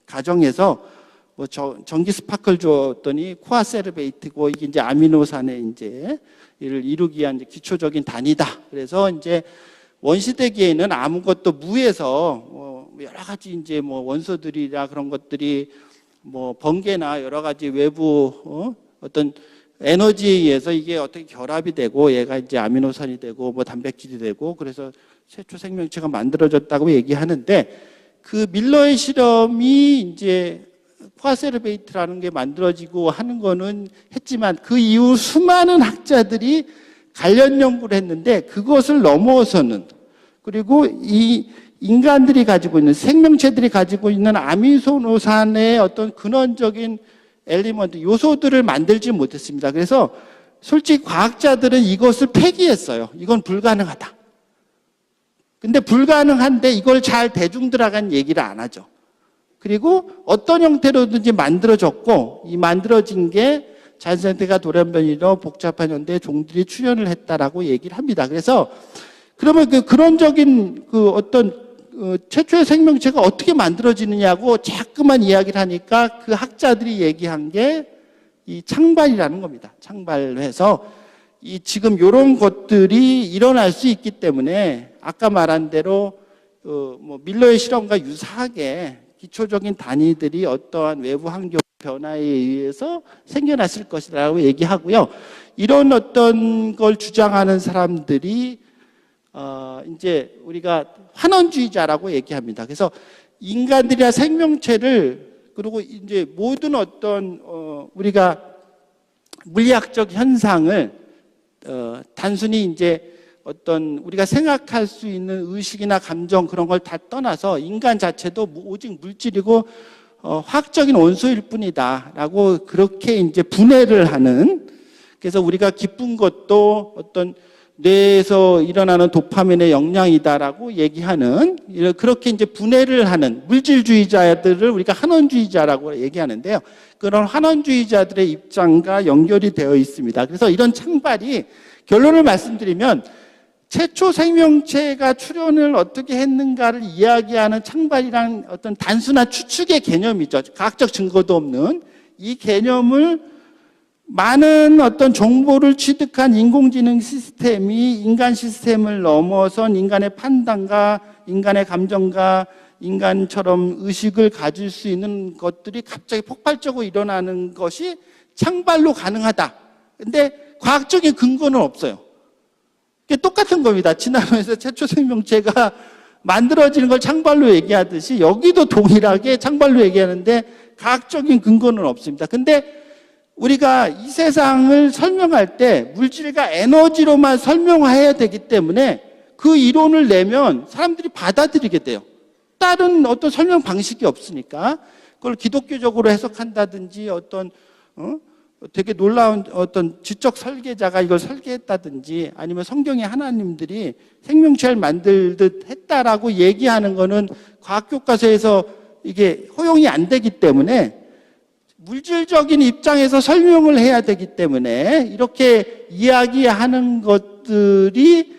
가정해서 뭐 전기 스파클 줬더니 코아세르베이트고 이게 이제 아미노산의 이제 이를 이루기 위한 이제 기초적인 단위다. 그래서 이제 원시대기에는 아무것도 무에서 뭐 여러 가지 이제 뭐 원소들이나 그런 것들이 뭐 번개나 여러 가지 외부 어떤 에너지에 의해서 이게 어떻게 결합이 되고 얘가 이제 아미노산이 되고 뭐 단백질이 되고 그래서 최초 생명체가 만들어졌다고 얘기하는데 그 밀러의 실험이 이제 코아세르베이트라는 게 만들어지고 하는 거는 했지만 그 이후 수많은 학자들이 관련 연구를 했는데 그것을 넘어서는 그리고 이 인간들이 가지고 있는 생명체들이 가지고 있는 아미노산의 어떤 근원적인 엘리먼트, 요소들을 만들지 못했습니다. 그래서 솔직히 과학자들은 이것을 폐기했어요. 이건 불가능하다. 근데 불가능한데 이걸 잘 대중들하고는 얘기를 안 하죠. 그리고 어떤 형태로든지 만들어졌고 이 만들어진 게 자연생태가 돌연변이로 복잡한 현대의 종들이 출현을 했다라고 얘기를 합니다. 그래서 그러면 그 근원적인 그 어떤 최초의 생명체가 어떻게 만들어지느냐고 자꾸만 이야기를 하니까 그 학자들이 얘기한 게 이 창발이라는 겁니다. 창발해서 이 지금 이런 것들이 일어날 수 있기 때문에 아까 말한 대로 뭐 밀러의 실험과 유사하게 기초적인 단위들이 어떠한 외부 환경 변화에 의해서 생겨났을 것이라고 얘기하고요. 이런 어떤 걸 주장하는 사람들이 이제 우리가 환원주의자라고 얘기합니다. 그래서 인간들이나 생명체를 그리고 이제 모든 어떤 우리가 물리학적 현상을 단순히 이제 어떤 우리가 생각할 수 있는 의식이나 감정 그런 걸 다 떠나서 인간 자체도 오직 물질이고 화학적인 원소일 뿐이다라고 그렇게 이제 분해를 하는 그래서 우리가 기쁜 것도 어떤 뇌에서 일어나는 도파민의 영향이다라고 얘기하는 그렇게 이제 분해를 하는 물질주의자들을 우리가 환원주의자라고 얘기하는데요. 그런 환원주의자들의 입장과 연결이 되어 있습니다. 그래서 이런 창발이 결론을 말씀드리면 최초 생명체가 출현을 어떻게 했는가를 이야기하는 창발이란 어떤 단순한 추측의 개념이죠. 과학적 증거도 없는 이 개념을 많은 어떤 정보를 취득한 인공지능 시스템이 인간 시스템을 넘어선 인간의 판단과 인간의 감정과 인간처럼 의식을 가질 수 있는 것들이 갑자기 폭발적으로 일어나는 것이 창발로 가능하다. 근데 과학적인 근거는 없어요. 똑같은 겁니다. 진화론에서 최초 생명체가 만들어지는 걸 창발로 얘기하듯이 여기도 동일하게 창발로 얘기하는데 과학적인 근거는 없습니다. 근데 우리가 이 세상을 설명할 때 물질과 에너지로만 설명해야 되기 때문에 그 이론을 내면 사람들이 받아들이게 돼요. 다른 어떤 설명 방식이 없으니까 그걸 기독교적으로 해석한다든지 어떤 되게 놀라운 어떤 지적 설계자가 이걸 설계했다든지 아니면 성경의 하나님들이 생명체를 만들듯 했다라고 얘기하는 거는 과학교과서에서 이게 허용이 안 되기 때문에 물질적인 입장에서 설명을 해야 되기 때문에 이렇게 이야기하는 것들이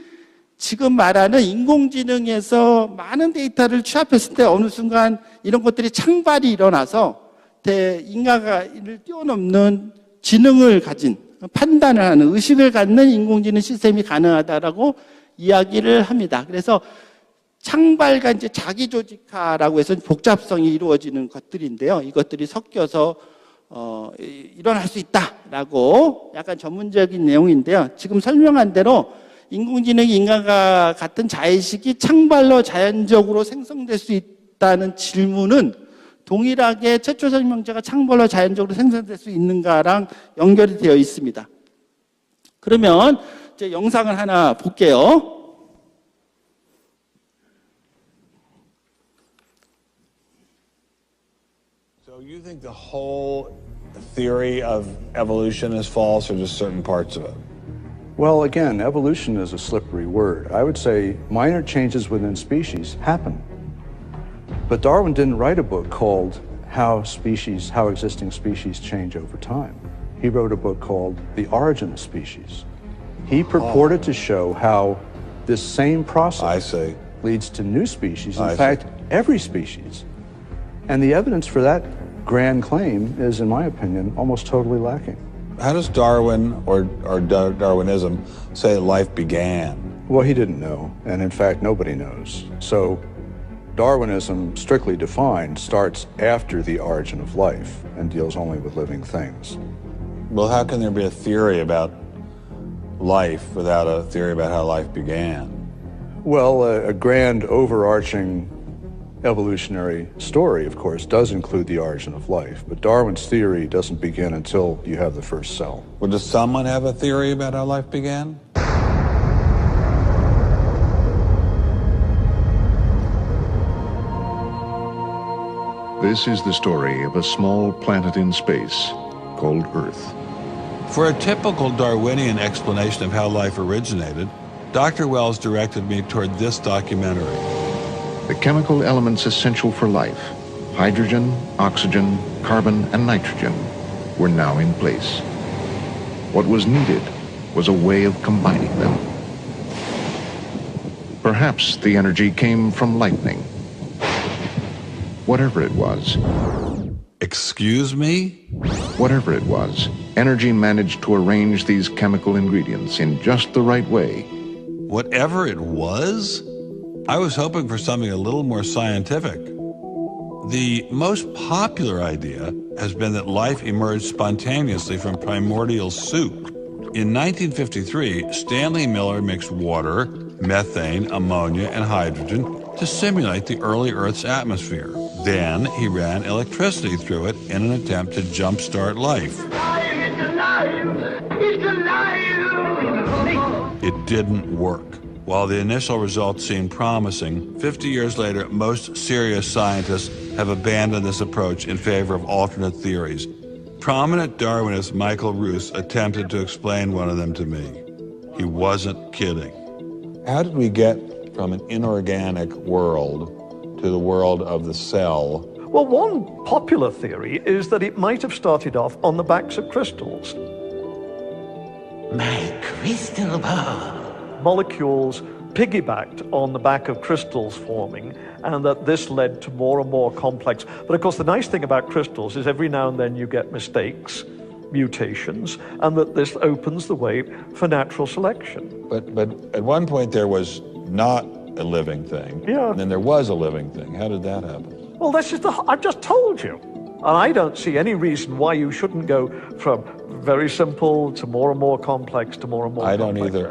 지금 말하는 인공지능에서 많은 데이터를 취합했을 때 어느 순간 이런 것들이 창발이 일어나서 인간을 뛰어넘는 지능을 가진 판단을 하는 의식을 갖는 인공지능 시스템이 가능하다라고 이야기를 합니다. 그래서 창발과 이제 자기조직화라고 해서 복잡성이 이루어지는 것들인데요. 이것들이 섞여서 일어날 수 있다라고 약간 전문적인 내용인데요. 지금 설명한 대로 인공지능이 인간과 같은 자의식이 창발로 자연적으로 생성될 수 있다는 질문은 동일하게 최초 생명체가 창벌로 자연적으로 생산될 수 있는가랑 연결이 되어 있습니다. 그러면 이제 영상을 하나 볼게요. So you think the whole theory of evolution is false or just certain parts of it? Well, again, evolution is a slippery word. I would say minor changes within species happen. But Darwin didn't write a book called How Existing Species Change Over Time. He wrote a book called The Origin of Species. He purported to show how this same process leads to new species, in fact, every species. And the evidence for that grand claim is, in my opinion, almost totally lacking. How does Darwin or Darwinism say life began? Well, he didn't know, and in fact, nobody knows. So Darwinism, strictly defined, starts after the origin of life and deals only with living things. Well, how can there be a theory about life without a theory about how life began? Well, a grand overarching evolutionary story, of course, does include the origin of life, but Darwin's theory doesn't begin until you have the first cell. Well, does someone have a theory about how life began? This is the story of a small planet in space called Earth. For a typical Darwinian explanation of how life originated, Dr. Wells directed me toward this documentary. The chemical elements essential for life, hydrogen, oxygen, carbon, and nitrogen, were now in place. What was needed was a way of combining them. Perhaps the energy came from lightning. Whatever it was. Excuse me? Whatever it was, energy managed to arrange these chemical ingredients in just the right way. Whatever it was? I was hoping for something a little more scientific. The most popular idea has been that life emerged spontaneously from primordial soup. In 1953, Stanley Miller mixed water, methane, ammonia, and hydrogen to simulate the early Earth's atmosphere. Then he ran electricity through it in an attempt to jumpstart life. It's alive! It's alive! It didn't work. While the initial results seemed promising, 50 years later, most serious scientists have abandoned this approach in favor of alternate theories. Prominent Darwinist Michael Ruse attempted to explain one of them to me. He wasn't kidding. How did we get from an inorganic world to the world of the cell? Well, one popular theory is that it might have started off on the backs of crystals. My crystal ball. Molecules piggybacked on the back of crystals forming, and that this led to more and more complex. But of course, the nice thing about crystals is every now and then you get mistakes, mutations, and that this opens the way for natural selection. But at one point there was not a living thing, yeah. And then there was a living thing. How did that happen? Well, that's just I've just told you. And I don't see any reason why you shouldn't go from very simple to more and more complex to more and more complex.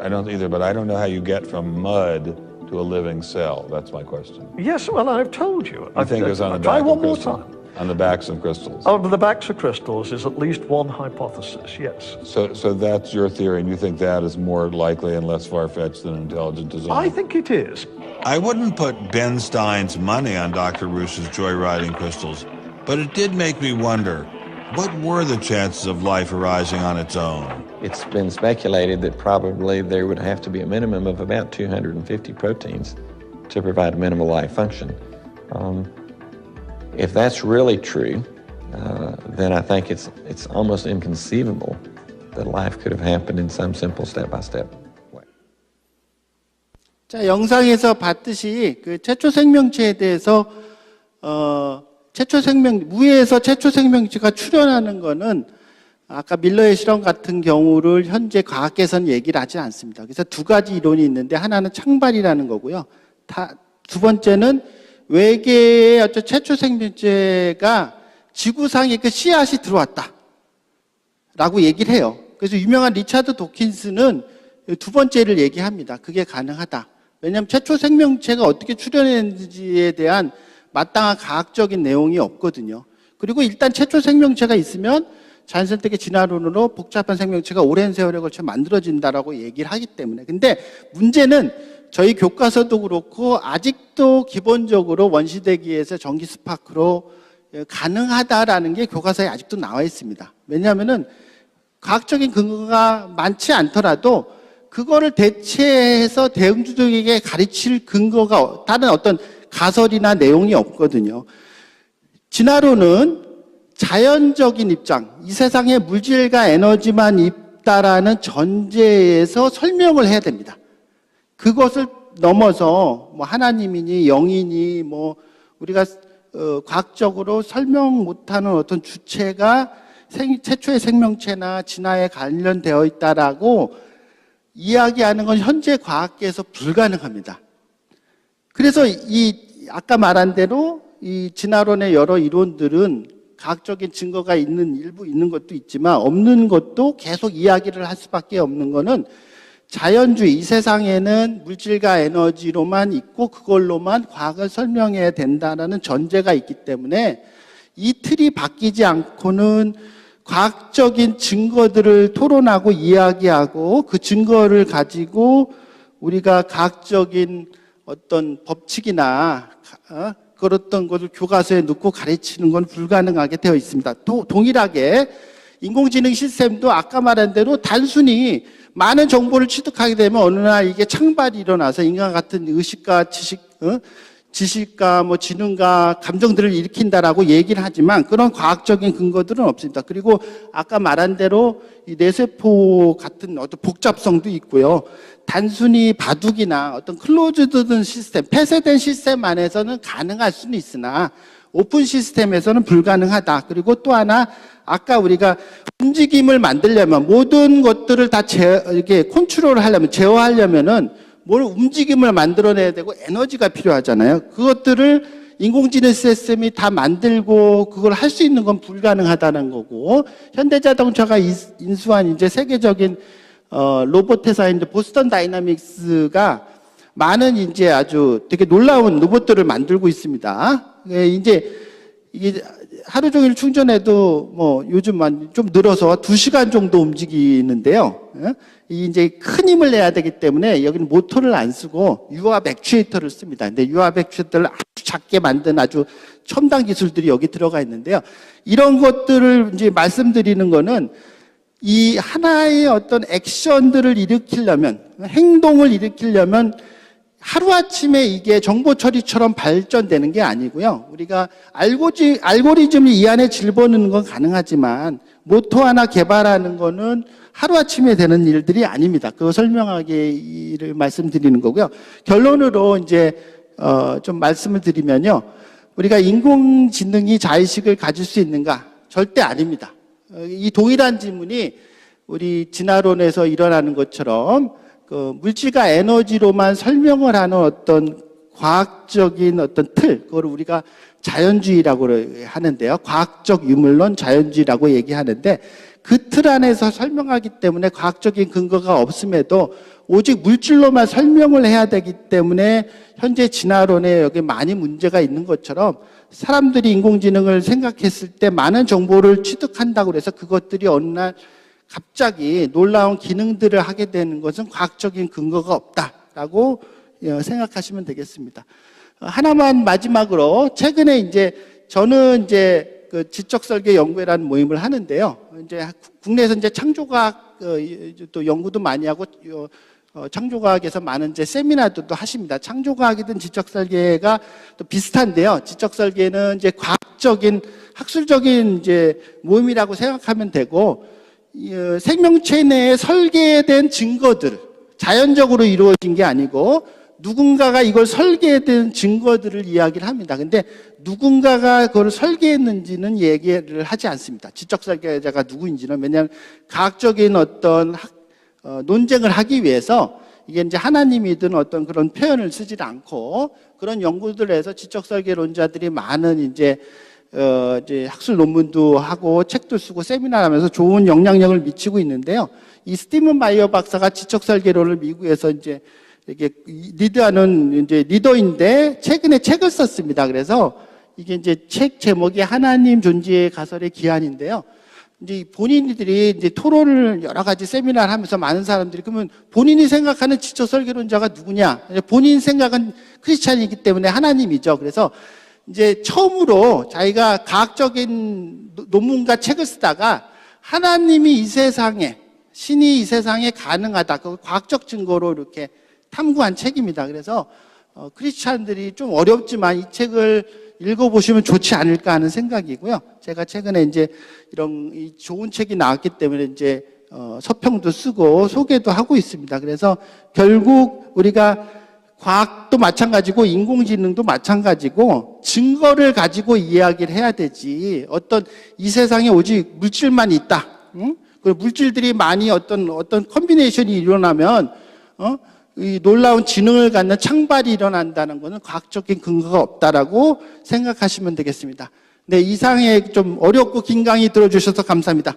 I don't either, but I don't know how you get from mud to a living cell. That's my question. Yes, well, I've told you. I think it was on the back of crystals. On the backs of crystals. On the backs of crystals is at least one hypothesis, yes. So that's your theory, and you think that is more likely and less far-fetched than intelligent design? I think it is. I wouldn't put Ben Stein's money on Dr. Ruse's joyriding crystals, but it did make me wonder, what were the chances of life arising on its own? It's been speculated that probably there would have to be a minimum of about 250 proteins to provide minimal life function. If that's really true, then I think it's almost inconceivable that life could have happened in some simple step-by-step way. 자, 영상에서 봤듯이 그 최초 생명체에 대해서 무에서 최초 생명체가 출현하는 거는 아까 밀러의 실험 같은 경우를 현재 과학계에서는 얘기를 하지 않습니다. 그래서 두 가지 이론이 있는데 하나는 창발이라는 거고요. 두 번째는 외계의 어떤 최초 생명체가 지구상에 그 씨앗이 들어왔다 라고 얘기를 해요. 그래서 유명한 리차드 도킨스는 두 번째를 얘기합니다. 그게 가능하다. 왜냐하면 최초 생명체가 어떻게 출현했는지에 대한 마땅한 과학적인 내용이 없거든요. 그리고 일단 최초 생명체가 있으면 자연선택의 진화론으로 복잡한 생명체가 오랜 세월에 걸쳐 만들어진다라고 얘기를 하기 때문에. 근데 문제는 저희 교과서도 그렇고 아직도 기본적으로 원시대기에서 전기 스파크로 가능하다라는 게 교과서에 아직도 나와 있습니다. 왜냐하면은 과학적인 근거가 많지 않더라도 그거를 대체해서 대중들에게 가르칠 근거가 다른 어떤 가설이나 내용이 없거든요. 진화론은 자연적인 입장, 이 세상에 물질과 에너지만 있다라는 전제에서 설명을 해야 됩니다. 그것을 넘어서 뭐 하나님이니 영이니 뭐 우리가 과학적으로 설명 못하는 어떤 주체가 최초의 생명체나 진화에 관련되어 있다라고 이야기하는 건 현재 과학계에서 불가능합니다. 그래서 아까 말한 대로 이 진화론의 여러 이론들은 과학적인 증거가 일부 있는 것도 있지만 없는 것도 계속 이야기를 할 수밖에 없는 거는 자연주의, 이 세상에는 물질과 에너지로만 있고 그걸로만 과학을 설명해야 된다는 전제가 있기 때문에 이 틀이 바뀌지 않고는 과학적인 증거들을 토론하고 이야기하고 그 증거를 가지고 우리가 과학적인 어떤 법칙이나 그랬던 것을 교과서에 넣고 가르치는 건 불가능하게 되어 있습니다. 동일하게 인공지능 시스템도 아까 말한 대로 단순히 많은 정보를 취득하게 되면 어느 날 이게 창발이 일어나서 인간 같은 의식과 지식과 뭐 지능과 감정들을 일으킨다라고 얘기를 하지만 그런 과학적인 근거들은 없습니다. 그리고 아까 말한 대로 이 뇌세포 같은 어떤 복잡성도 있고요. 단순히 바둑이나 어떤 클로즈드 시스템, 폐쇄된 시스템 안에서는 가능할 수는 있으나 오픈 시스템에서는 불가능하다. 그리고 또 하나 아까 우리가 움직임을 만들려면 모든 것들을 다 이렇게 컨트롤을 하려면 제어하려면은 뭘 움직임을 만들어내야 되고 에너지가 필요하잖아요. 그것들을 인공지능 시스템이 다 만들고 그걸 할 수 있는 건 불가능하다는 거고 현대자동차가 인수한 이제 세계적인 로봇 회사인 보스턴 다이나믹스가 많은 이제 아주 되게 놀라운 로봇들을 만들고 있습니다. 이제 이게 하루 종일 충전해도 뭐 요즘 좀 늘어서 2시간 정도 움직이는데요. 이제 큰 힘을 내야 되기 때문에 여기는 모터를 안 쓰고 유압 액추에이터를 씁니다. 근데 유압 액추에이터를 아주 작게 만든 아주 첨단 기술들이 여기 들어가 있는데요. 이런 것들을 이제 말씀드리는 거는 이 하나의 어떤 액션들을 일으키려면, 행동을 일으키려면 하루아침에 이게 정보 처리처럼 발전되는 게 아니고요. 우리가 알고리즘이 이 안에 집어넣는 건 가능하지만 모터 하나 개발하는 거는 하루아침에 되는 일들이 아닙니다. 그거 설명하기를 말씀드리는 거고요. 결론으로 이제 좀 말씀을 드리면요. 우리가 인공지능이 자의식을 가질 수 있는가? 절대 아닙니다. 이 동일한 질문이 우리 진화론에서 일어나는 것처럼 그 물질과 에너지로만 설명을 하는 어떤 과학적인 어떤 틀, 그걸 우리가 자연주의라고 하는데요. 과학적 유물론 자연주의라고 얘기하는데 그 틀 안에서 설명하기 때문에 과학적인 근거가 없음에도 오직 물질로만 설명을 해야 되기 때문에 현재 진화론에 여기 많이 문제가 있는 것처럼 사람들이 인공지능을 생각했을 때 많은 정보를 취득한다고 해서 그것들이 어느 날 갑자기 놀라운 기능들을 하게 되는 것은 과학적인 근거가 없다라고 생각하시면 되겠습니다. 하나만 마지막으로 최근에 이제 저는 이제 그 지적 설계 연구회라는 모임을 하는데요. 이제 국내에서 이제 창조과학 또 연구도 많이 하고 창조과학에서 많은 이제 세미나도 하십니다. 창조과학이든 지적 설계가 또 비슷한데요. 지적 설계는 이제 과학적인 학술적인 이제 모임이라고 생각하면 되고 생명체 내에 설계된 증거들, 자연적으로 이루어진 게 아니고 누군가가 이걸 설계된 증거들을 이야기를 합니다. 근데 누군가가 그걸 설계했는지는 얘기를 하지 않습니다. 지적 설계자가 누구인지는. 왜냐하면 과학적인 어떤 논쟁을 하기 위해서 이게 이제 하나님이든 어떤 그런 표현을 쓰지 않고 그런 연구들을 해서 지적 설계론자들이 많은 이제 학술 논문도 하고 책도 쓰고 세미나를 하면서 좋은 영향력을 미치고 있는데요. 이 스티븐 마이어 박사가 지적 설계론을 미국에서 이제 이게 리드하는 이제 리더인데 최근에 책을 썼습니다. 그래서 이게 이제 책 제목이 하나님 존재의 가설의 기한인데요. 이제 본인들이 이제 토론을 여러 가지 세미나를 하면서 많은 사람들이 그러면 본인이 생각하는 지적 설계론자가 누구냐? 본인 생각은 크리스찬이기 때문에 하나님이죠. 그래서 이제 처음으로 자기가 과학적인 논문과 책을 쓰다가 하나님이 이 세상에, 신이 이 세상에 가능하다. 그 과학적 증거로 이렇게 탐구한 책입니다. 그래서 크리스찬들이 좀 어렵지만 이 책을 읽어보시면 좋지 않을까 하는 생각이고요. 제가 최근에 이제 이런 좋은 책이 나왔기 때문에 이제 서평도 쓰고 소개도 하고 있습니다. 그래서 결국 우리가 과학도 마찬가지고 인공지능도 마찬가지고 증거를 가지고 이야기를 해야 되지. 어떤 이 세상에 오직 물질만 있다. 응? 그리고 물질들이 많이 어떤 컨비네이션이 일어나면 이 놀라운 지능을 갖는 창발이 일어난다는 것은 과학적인 근거가 없다라고 생각하시면 되겠습니다. 네, 이상의 좀 어렵고 긴 강의 들어주셔서 감사합니다.